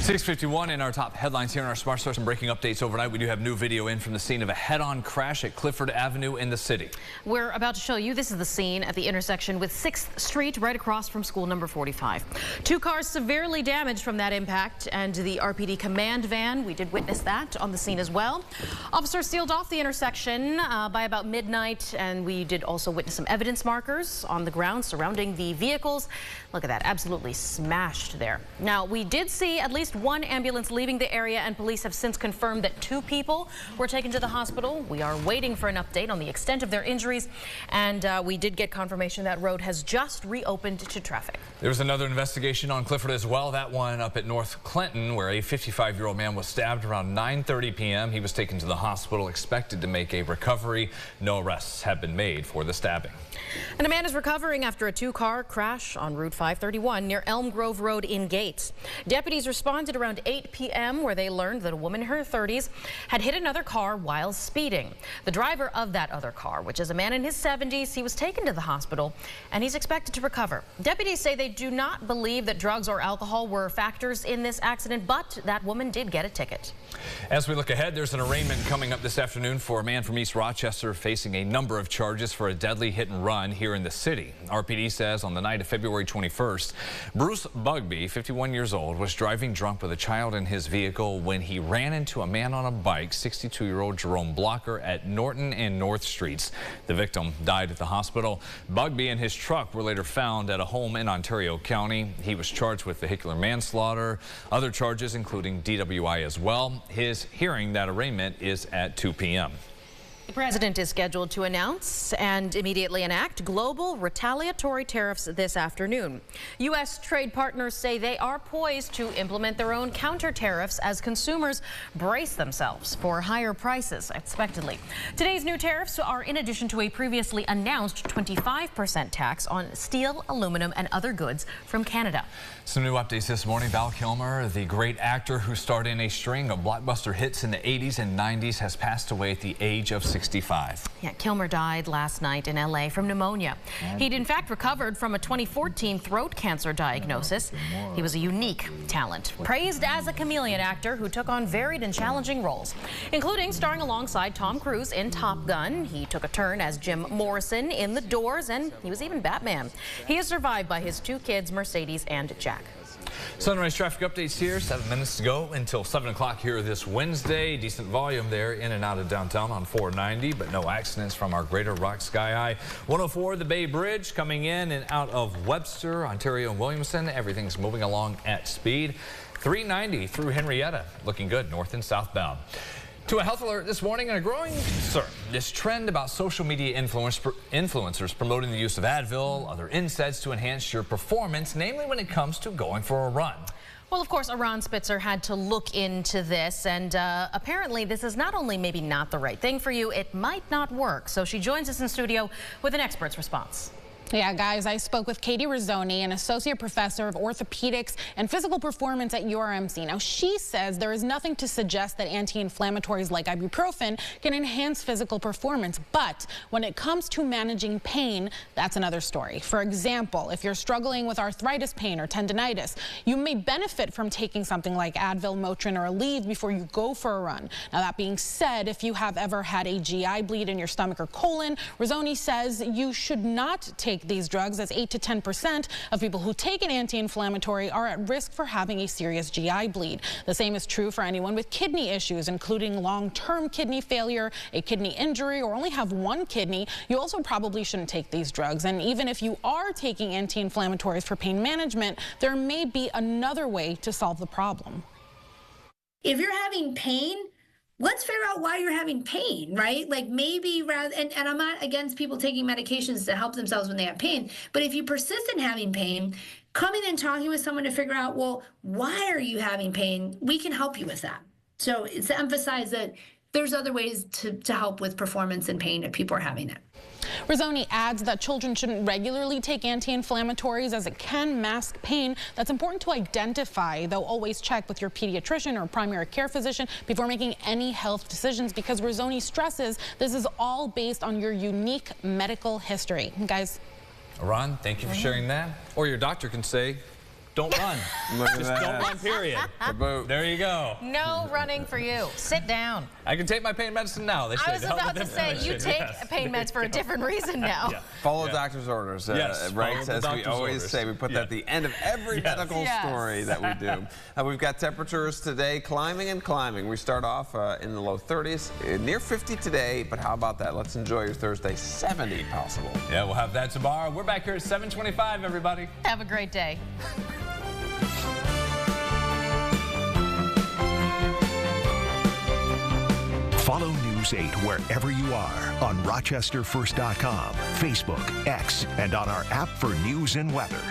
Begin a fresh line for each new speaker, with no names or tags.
6:51 in our top headlines here in our Smart Source and breaking updates overnight. We do have new video in from the scene of a head-on crash at Clifford Avenue in the city.
We're about to show you. This is the scene at the intersection with 6th Street, right across from school number 45. Two cars severely damaged from that impact, and the RPD command van, we did witness that on the scene as well. Officers sealed off the intersection by about midnight, and we did also witness some evidence markers on the ground surrounding the vehicles. Look at that, absolutely smashed there. Now, we did see at least one ambulance leaving the area, and police have since confirmed that 2 people were taken to the hospital. We are waiting for an update on the extent of their injuries, and we did get confirmation that road has just reopened to traffic.
There was another investigation on Clifford as well, that one up at North Clinton, where a 55-year-old man was stabbed around 9:30 p.m. He was taken to the hospital, expected to make a recovery. No arrests have been made for the stabbing.
And a man is recovering after a 2-car crash on Route 531 near Elm Grove Road in Gates. Deputies responded around 8 p.m. where they learned that a woman in her 30s had hit another car while speeding. The driver of that other car, which is a man in his 70s, he was taken to the hospital and he's expected to recover. Deputies say they do not believe that drugs or alcohol were factors in this accident, but that woman did get a ticket.
As we look ahead, there's an arraignment coming up this afternoon for a man from East Rochester facing a number of charges for a deadly hit and run here in the city. RPD says on the night of February 21st, Bruce Bugbee, 51 years old, was driving drunk with a child in his vehicle when he ran into a man on a bike, 62-year-old Jerome Blocker, at Norton and North Streets. The victim died at the hospital. Bugbee and his truck were later found at a home in Ontario County. He was charged with vehicular manslaughter, other charges including DWI as well. His hearing, that arraignment, is at 2 p.m.
The president is scheduled to announce and immediately enact global retaliatory tariffs this afternoon. U.S. trade partners say they are poised to implement their own counter tariffs as consumers brace themselves for higher prices expectedly. Today's new tariffs are in addition to a previously announced 25% tax on steel, aluminum, and other goods from Canada.
Some new updates this morning. Val Kilmer, the great actor who starred in a string of blockbuster hits in the 80s and 90s, has passed away at the age of 65.
Yeah, Kilmer died last night in L.A. from pneumonia. He'd in fact recovered from a 2014 throat cancer diagnosis. He was a unique talent, praised as a chameleon actor who took on varied and challenging roles, including starring alongside Tom Cruise in Top Gun. He took a turn as Jim Morrison in The Doors, and he was even Batman. He is survived by his 2 kids, Mercedes and Jack.
Sunrise traffic updates here, 7 minutes to go until 7 o'clock here this Wednesday. Decent volume there in and out of downtown on 490, but no accidents from our Greater Rock Sky High. 104, the Bay Bridge coming in and out of Webster, Ontario, and Williamson. Everything's moving along at speed. 390 through Henrietta, looking good north and southbound. To a health alert this morning and a growing concern. This trend about social media influencers promoting the use of Advil, other NSAIDs to enhance your performance, namely when it comes to going for a run.
Well, of course, Iran Spitzer had to look into this, and apparently this is not only maybe not the right thing for you, it might not work. So she joins us in studio with an expert's response.
Yeah, guys, I spoke with Katie Rizzoni, an associate professor of orthopedics and physical performance at URMC. Now, she says there is nothing to suggest that anti-inflammatories like ibuprofen can enhance physical performance. But when it comes to managing pain, that's another story. For example, if you're struggling with arthritis pain or tendinitis, you may benefit from taking something like Advil, Motrin, or Aleve before you go for a run. Now, that being said, if you have ever had a GI bleed in your stomach or colon, Rizzoni says you should not take these drugs, as 8 to 10% of people who take an anti-inflammatory are at risk for having a serious GI bleed. The same is true for anyone with kidney issues, including long-term kidney failure, a kidney injury, or only have one kidney. You also probably shouldn't take these drugs. And even if you are taking anti-inflammatories for pain management, there may be another way to solve the problem.
If you're having pain, let's figure out why you're having pain, right? Like maybe rather, and I'm not against people taking medications to help themselves when they have pain, but if you persist in having pain, coming and talking with someone to figure out, well, why are you having pain? We can help you with that. So it's to emphasize that there's other ways to help with performance and pain if people are having it.
Rizzoni adds that children shouldn't regularly take anti-inflammatories as it can mask pain. That's important to identify, though always check with your pediatrician or primary care physician before making any health decisions, because Rizzoni stresses this is all based on your unique medical history. Guys.
Ron, thank you for sharing that. Or your doctor can say, don't run. Just don't run, period. There you go.
No running for you. Sit down.
I can take my pain medicine now. They say
I was about to say, you take pain meds for a different reason now.
Follow doctor's orders, right? As we always say, we put that at the end of every medical story that we do. We've got temperatures today climbing and climbing. We start off in the low 30s, near 50 today, but how about that? Let's enjoy your Thursday, 70 possible.
Yeah, we'll have that tomorrow. We're back here at 7:25, everybody.
Have a great day.
Follow News 8 wherever you are on RochesterFirst.com, Facebook, X, and on our app for news and weather.